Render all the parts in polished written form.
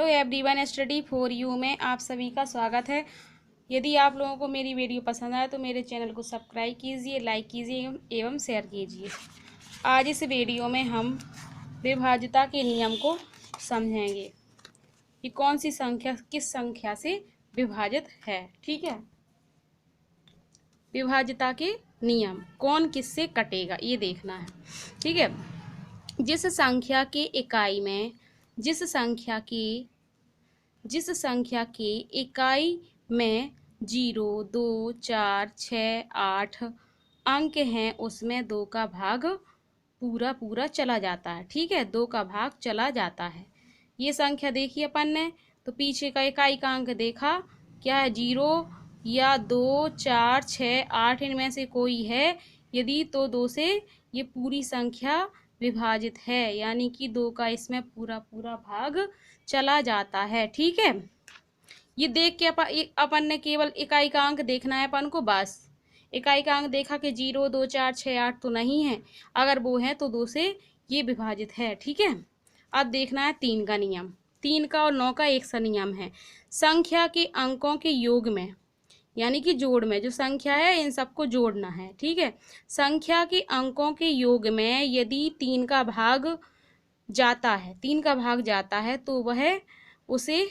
Hello everyone, study for you में आप सभी का स्वागत है। यदि आप लोगों को मेरी वीडियो पसंद आए तो मेरे चैनल को सब्सक्राइब कीजिए, लाइक कीजिए एवं शेयर कीजिए। आज इस वीडियो में हम विभाज्यता के नियम को समझेंगे कि कौन सी संख्या किस संख्या से विभाजित है। ठीक है, विभाज्यता के नियम, कौन किससे कटेगा ये देखना है। ठीक है, जिस संख्या के इकाई में जिस संख्या की इकाई में 0, 2, 4, 6, 8 अंक हैं उसमें 2 का भाग पूरा चला जाता है। ठीक है, 2 का भाग चला जाता है। ये संख्या देखी अपन ने, तो पीछे का इकाई का अंक देखा क्या है, 0 या 2, 4, 6, 8 इनमें से कोई है। यदि तो 2 से ये पूरी संख्या विभाजित है, यानी कि 2 का इसमें पूरा भाग चला जाता है। ठीक है, ये देख के अपन ने केवल इकाई का अंक देखना है अपन को, बस इकाई का अंक देखा कि 0, 2, 4, 6, 8 तो नहीं है। अगर वो है तो 2 से ये विभाजित है। ठीक है, अब देखना है 3 का नियम। 3 का और 9 का एक सा नियम है। संख्या के अंकों के योग में, यानी कि जोड़ में, जो संख्या है इन सबको जोड़ना है। ठीक है, संख्या के अंकों के योग में यदि 3 का भाग जाता है तो वह उसे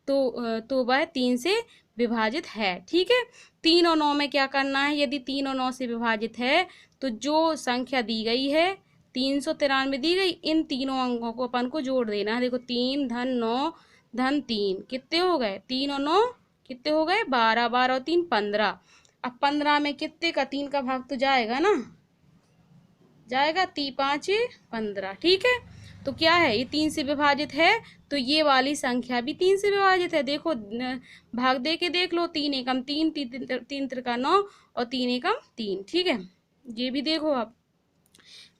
तो वह 3 से विभाजित है। ठीक है, 3 और 9 में क्या करना है, यदि 3 और 9 से विभाजित है तो जो संख्या दी गई है 393 दी गई, इन तीनों अंकों को अपन को जोड़ देना है। देखो 3 धन 9 धन 3 कितने हो गए, 3 और 9 कितने हो गए, 12, 12 और 3 15। अब 15 में कितने का 3 का भाग तो जाएगा ना, जाएगा 3, 5, 15। ठीक है, तो क्या है, ये 3 से विभाजित है, तो ये वाली संख्या भी 3 से विभाजित है। देखो भाग दे के देख लो, 3 एकम 3, 3 त्रिका 9 और 3 एकम 3। ठीक है, ये भी देखो, आप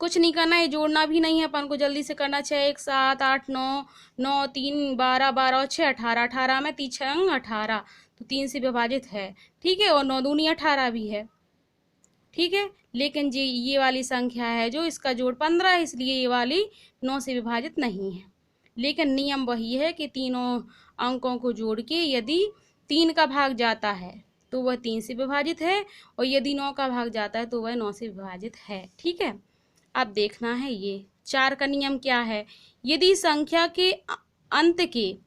कुछ नहीं करना है, जोड़ना भी नहीं है अपन को, जल्दी से करना। 6, 1, 7, 8, 9, 9, 3, 12, 12 और 6 18, 18 में 3 6 18, तो 3 से विभाजित है। ठीक है, और 9 दूनी 18 भी है। ठीक है, लेकिन ये वाली संख्या है जो इसका जोड़ 15 है, इसलिए ये वाली 9 से विभाजित नहीं है। लेकिन नियम वही है कि तीनों अंकों को जोड़ के यदि 3 का भाग जाता है तो वह 3 से विभाजित है, और यदि 9 का भाग जाता है तो वह 9 से विभाजित है। ठीक है, अब देखना है ये 4 का नियम क्या है। यदि संख्या के अंत के,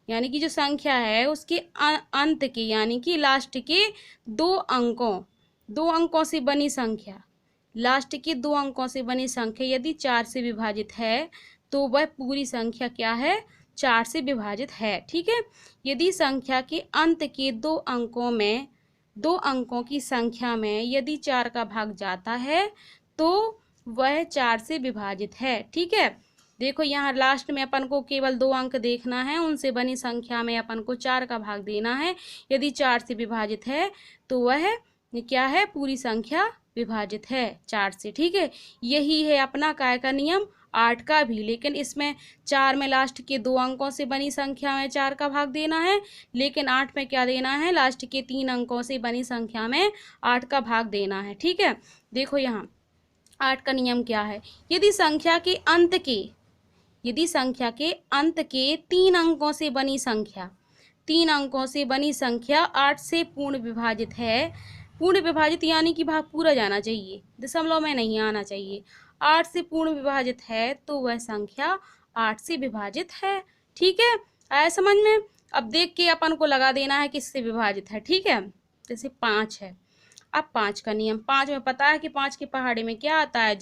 यानी कि जो संख्या है उसके अंत के, यानी कि लास्ट के 2 अंकों से बनी संख्या, लास्ट के 2 अंकों से बनी संख्या यदि 4 से विभाजित है तो वह पूरी संख्या क्या है, 4 से विभाजित है। ठीक है, यदि संख्या के अंत के 2 अंकों की संख्या में यदि 4 का भाग जाता है तो वह 4 से विभाजित है। ठीक है, देखो यहाँ लास्ट में अपन को केवल 2 अंक देखना है, उनसे बनी संख्या में अपन को 4 का भाग देना है। यदि 4 से विभाजित है तो वह क्या है, पूरी संख्या विभाजित है 4 से। ठीक है, यही है अपना काय का नियम 8 का भी, लेकिन इसमें 4 में लास्ट के 2 अंकों से बनी संख्या में 4 का भाग देना है, लेकिन 8 में क्या देना है, लास्ट के 3 अंकों से बनी संख्या में 8 का भाग देना है। ठीक है, देखो यहाँ 8 का नियम क्या है। यदि संख्या के अंत के 3 अंकों से बनी संख्या, 3 अंकों से बनी संख्या 8 से पूर्ण विभाजित है, पूर्ण विभाजित यानी कि भाग पूरा जाना चाहिए, दशमलव में नहीं आना चाहिए, 8 से पूर्ण विभाजित है तो वह संख्या 8 से विभाजित है। ठीक है, आया समझ में। अब देख के अपन को लगा देना है किससे विभाजित है। ठीक है, जैसे 5 है। अब 5 का नियम, 5 में पता है कि 5 के पहाड़े में क्या आता है,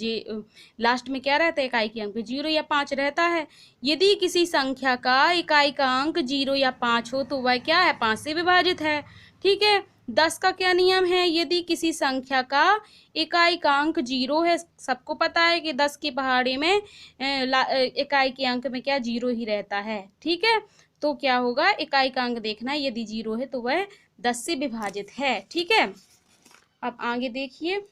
लास्ट में क्या रहता है, इकाई के अंक 0 या 5 रहता है। यदि किसी संख्या का इकाई का अंक 0 या 5 हो तो वह क्या है, 5 से विभाजित है। ठीक है, 10 का क्या नियम है, यदि किसी संख्या का इकाई का अंक 0 है, सबको पता है कि 10 के पहाड़े में इकाई के अंक में क्या 0 ही रहता है। ठीक है, तो क्या होगा, इकाई का अंक देखना है, यदि 0 है तो वह 10 से विभाजित है। ठीक है, अब आगे देखिए,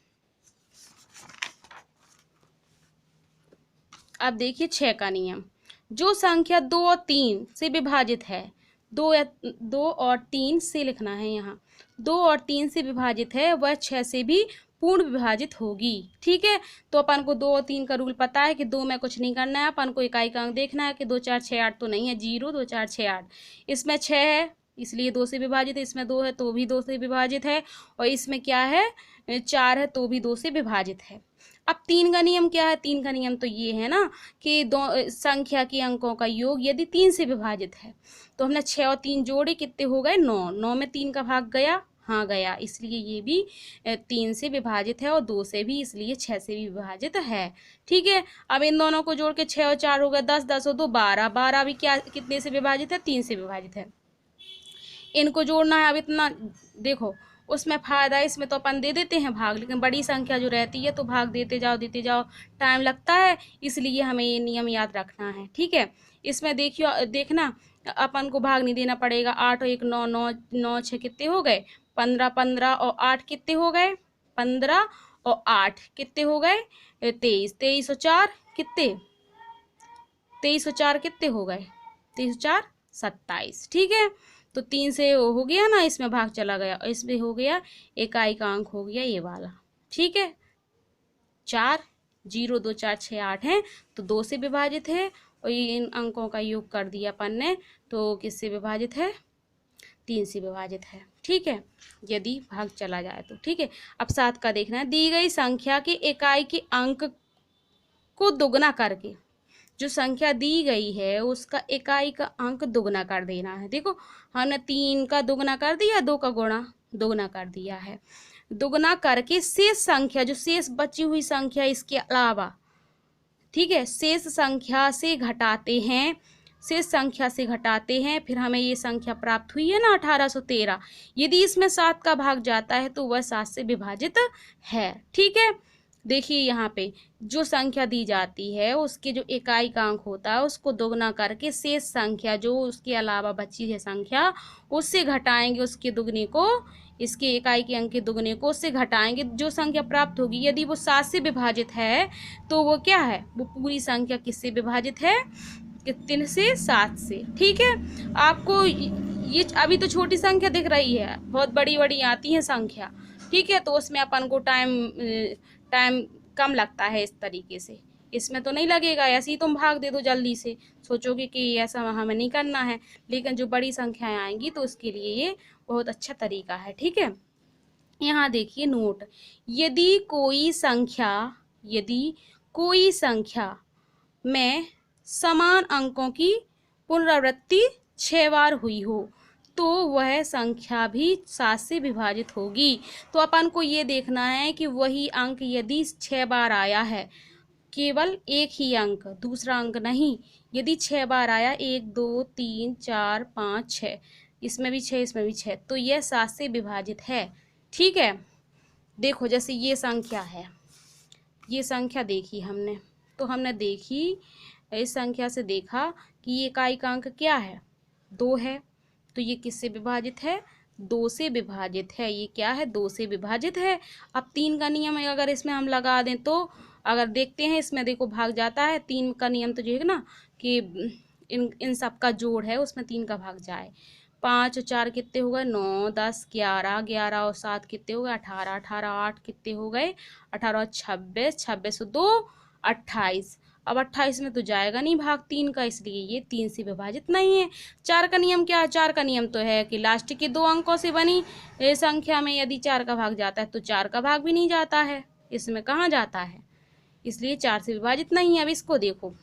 अब देखिए 6 का नियम। जो संख्या 2 और 3 से विभाजित है, 2 और 3 से लिखना है यहाँ, 2 और 3 से विभाजित है, वह 6 से भी पूर्ण विभाजित होगी। ठीक है, तो अपन को 2 और 3 का रूल पता है कि 2 में कुछ नहीं करना है, अपन को इकाई का अंक देखना है कि 2 4 6 8 तो नहीं है, 0 2 4 6 8। इसमें 6 है इसलिए 2 से विभाजित है, इसमें 2 है तो भी 2 से विभाजित है, और इसमें क्या है 4 है तो भी 2 से विभाजित है। अब 3 का नियम क्या है? 3 का नियम तो ये है ना कि दो संख्या के अंकों का योग यदि 3 से विभाजित है, तो हमने 6 और 3 जोड़े, कितने हो गए 9। 9 में 3 का भाग गया, हाँ गया, इसलिए ये भी 3 से विभाजित है, और 2 से भी, इसलिए 6 से भी विभाजित है। ठीक है, अब इन दोनों को जोड़ के 6 और 4 हो गया 10, 10 और 2 12, 12 भी क्या कितने से विभाजित है? 3 से विभाजित है। इनको जोड़ना है। अब इतना देखो, उसमें फायदा है, इसमें तो अपन दे देते हैं भाग, लेकिन बड़ी संख्या जो रहती है तो भाग देते जाओ, टाइम लगता है, इसलिए हमें ये नियम याद रखना है। ठीक है, इसमें देखियो, देखना अपन को भाग नहीं देना पड़ेगा। 8 और 1 9, 9 9 6 कितने हो गए 15, 15 और 8 कितने हो गए 15, और 8 कितने हो गए 23, 23 और 4 कितने 23 और 4 कितने हो गए 23 और 4 27। ठीक है, तो 3 से हो गया ना, इसमें भाग चला गया, और इसमें हो गया इकाई का अंक हो गया ये वाला। ठीक है, 4 0 2 4 6 8 है तो 2 से विभाजित है, और इन अंकों का योग कर दिया अपन ने, तो किससे विभाजित है 3 से विभाजित है। ठीक है, यदि भाग चला जाए तो। ठीक है, अब 7 का देखना है। दी गई संख्या के इकाई के अंक को दुगना करके, जो संख्या दी गई है उसका इकाई का अंक दुगना कर देना है। देखो, हमने 3 का दुगना कर दिया, 2 का गुणा दुगना कर दिया है। दुगना करके शेष संख्या, जो शेष बची हुई संख्या इसके अलावा, ठीक है, शेष संख्या से घटाते हैं, शेष संख्या से घटाते हैं, फिर हमें ये संख्या प्राप्त हुई है ना 1813। यदि इसमें 7 का भाग जाता है तो वह 7 से विभाजित है। ठीक है, देखिए यहाँ पे जो संख्या दी जाती है उसके जो इकाई का अंक होता है उसको दोगुना करके शेष संख्या जो उसके अलावा बची है संख्या उससे घटाएंगे, उसके दुगने को, इसके इकाई के अंक के दुगने को उससे घटाएंगे, जो संख्या प्राप्त होगी यदि वो 7 से विभाजित है तो वो क्या है, वो पूरी संख्या किससे विभाजित है, कितने से 7 से। ठीक है, आपको ये अभी तो छोटी संख्या दिख रही है, बहुत बड़ी बड़ी आती है संख्या। ठीक है, तो उसमें अपन को टाइम कम लगता है इस तरीके से, इसमें तो नहीं लगेगा, ऐसे ही तुम भाग दे दो जल्दी से, सोचोगे कि ऐसा हमें नहीं करना है, लेकिन जो बड़ी संख्याएं आएंगी तो उसके लिए ये बहुत अच्छा तरीका है। ठीक है, यहाँ देखिए नोट, यदि कोई संख्या में समान अंकों की पुनरावृत्ति 6 बार हुई हो तो वह संख्या भी 7 से विभाजित होगी। तो अपन को ये देखना है कि वही अंक यदि 6 बार आया है, केवल एक ही अंक, दूसरा अंक नहीं, यदि 6 बार आया 1 2 3 4 5 6, इसमें भी 6 इसमें भी 6, तो यह 7 से विभाजित है। ठीक है, देखो जैसे ये संख्या है, ये संख्या देखी हमने, तो हमने देखी इस संख्या से देखा कि ये इकाई का अंक क्या है 2 है, तो ये किससे विभाजित है 2 से विभाजित है। ये क्या है 2 से विभाजित है। अब 3 का नियम है, अगर इसमें हम लगा दें तो अगर देखते हैं इसमें देखो भाग जाता है, 3 का नियम तो जो है ना कि इन सब का जोड़ है उसमें 3 का भाग जाए। 5 और 4 कितने हो गए 9 10 11, 11 और 7 कितने हो गए 18, 18 8 कितने हो गए 18 और 26, 26 और 2 28। अब 28 में तो जाएगा नहीं भाग 3 का, इसलिए ये 3 से विभाजित नहीं है। 4 का नियम क्या है, 4 का नियम तो है कि लास्ट के 2 अंकों से बनी संख्या में यदि 4 का भाग जाता है तो 4 का भाग भी नहीं जाता है, इसमें कहाँ जाता है, इसलिए 4 से विभाजित नहीं है। अब इसको देखो,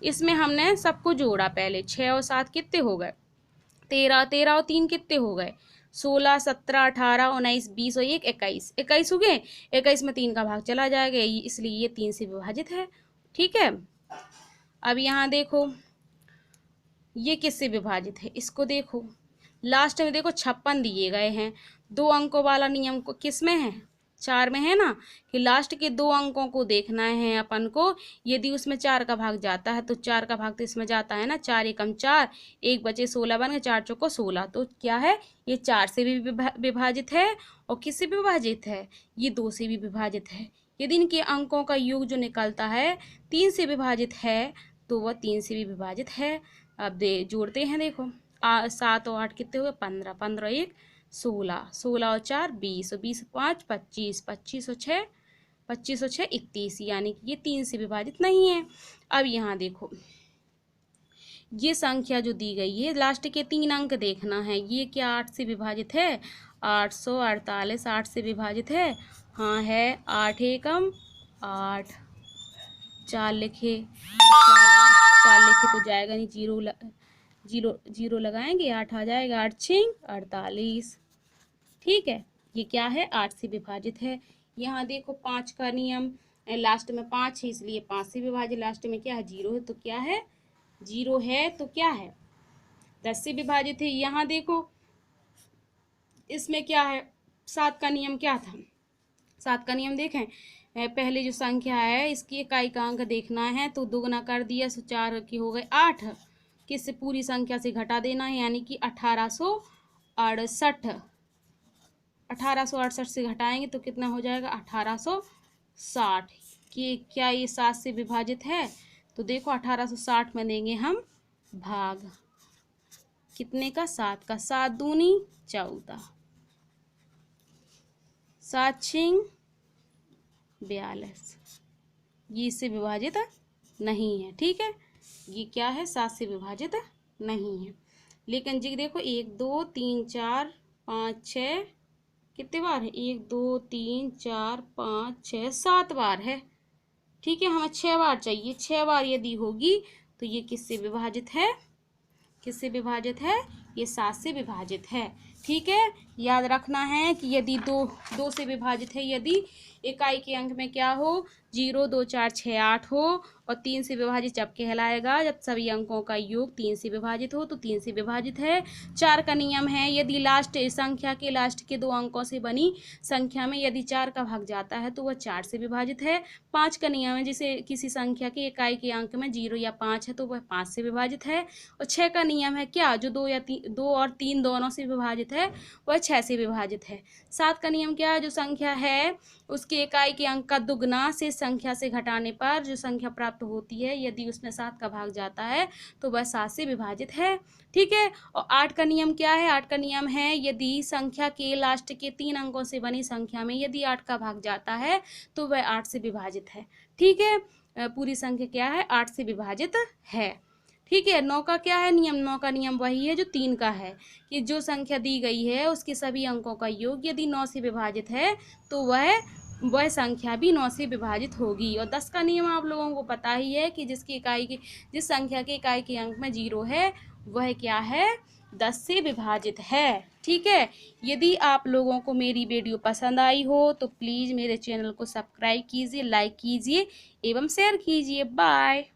इसमें हमने सबको जोड़ा, पहले 6 और 7 कितने हो गए 13, 13 और 3 कितने हो गए 16, 17, 18, 19, 20 और 1 21, 21 हो गए। 21 में 3 का भाग चला जाएगा, इसलिए ये 3 से विभाजित है। ठीक है, अब यहाँ देखो ये किससे विभाजित है, इसको देखो, लास्ट में देखो 56 दिए गए हैं, 2 अंकों वाला नियम को किस में है 4 में है ना, कि लास्ट के 2 अंकों को देखना है अपन को, यदि उसमें 4 का भाग जाता है तो 4 का भाग तो इसमें जाता है ना, 4 एकम 4, 1 बचे 16 बन गए, 4 चौको 16, तो क्या है ये 4 से भी विभाजित है, और किससे विभाजित है ये 2 से भी विभाजित है। यदि इनके अंकों का योग जो निकलता है 3 से विभाजित है तो वह 3 से भी विभाजित है। अब जोड़ते हैं, देखो 7 और 8 कितने हो गए 15, 15 1 16, 16 और 4 20, और 20 5 25, 25 और 6 25 और 6 31, यानी कि ये 3 से विभाजित नहीं है। अब यहाँ देखो, ये संख्या जो दी गई है, लास्ट के 3 अंक देखना है, ये क्या 8 से विभाजित है? 848 8 से विभाजित है? हाँ है। 8 एकम 8, 4 लिखे, 4 लिखे तो जाएगा नहीं, जीरो लगाएंगे, 8 आ जाएगा, 8 छिंग 48। ठीक है, ये क्या है? 8 से विभाजित है। यहाँ देखो 5 का नियम, लास्ट में 5 है इसलिए 5 से विभाजित, लास्ट में क्या है? 0 है, तो क्या है? 0 है तो क्या है? 10 से विभाजित है। यहाँ देखो इसमें क्या है? 7 का नियम क्या था? 7 का नियम देखें, पहले जो संख्या है इसकी इकाई का अंक देखना है, तो दुगना कर दिया, सो 4 की हो गए 8, किससे? पूरी संख्या से घटा देना है, यानी कि 1868। 1868 से घटाएंगे तो कितना हो जाएगा? 1860। कि क्या ये 7 से विभाजित है? तो देखो 1860 में देंगे हम भाग, कितने का? 7 का। 7 दूनी 14, 7 छिंग 42, ये इससे विभाजित नहीं है। ठीक है, ये क्या है? 7 से विभाजित नहीं है। लेकिन जी देखो 1 2 3 4 5 6, कितने बार है? 1 2 3 4 5 6 7 बार है। ठीक है, हमें 6 बार चाहिए। 6 बार यदि होगी तो ये किससे विभाजित है? किससे विभाजित है? ये 7 से विभाजित है। ठीक है, याद रखना है कि यदि दो से विभाजित है, यदि इकाई के अंक में क्या हो? 0 2 4 6 8 हो, और 3 से विभाजित जब कहलाएगा जब सभी अंकों का योग 3 से विभाजित हो, तो 3 से विभाजित है। 4 का नियम है, यदि लास्ट संख्या के लास्ट के 2 अंकों से बनी संख्या में यदि 4 का भाग जाता है तो वह 4 से विभाजित है। 5 का नियम है, जिसे किसी संख्या के इकाई के अंक में 0 या 5 है तो वह 5 से विभाजित है। और 6 का नियम है क्या? जो 2 और 3 दोनों से विभाजित है वह 6 से विभाजित है। 7 का नियम क्या है? जो संख्या है उसके इकाई के अंक का दुगना से संख्या से घटाने पर जो संख्या प्राप्त होती है, यदि उसमें 7 का भाग जाता है तो वह 7 से विभाजित है। ठीक है, और 8 का नियम क्या है? 8 का नियम है, यदि संख्या के लास्ट के 3 अंकों से बनी संख्या में यदि 8 का भाग जाता है तो वह 8 से विभाजित है। ठीक है, पूरी संख्या क्या है? 8 से विभाजित है। ठीक है, 9 का क्या है नियम? 9 का नियम वही है जो 3 का है, कि जो संख्या दी गई है उसके सभी अंकों का योग यदि 9 से विभाजित है तो वह संख्या भी 9 से विभाजित होगी। और 10 का नियम आप लोगों को पता ही है कि जिस संख्या के इकाई के अंक में 0 है वह क्या है? 10 से विभाजित है। ठीक है, यदि आप लोगों को मेरी वीडियो पसंद आई हो तो प्लीज़ मेरे चैनल को सब्सक्राइब कीजिए, लाइक कीजिए एवं शेयर कीजिए। बाय।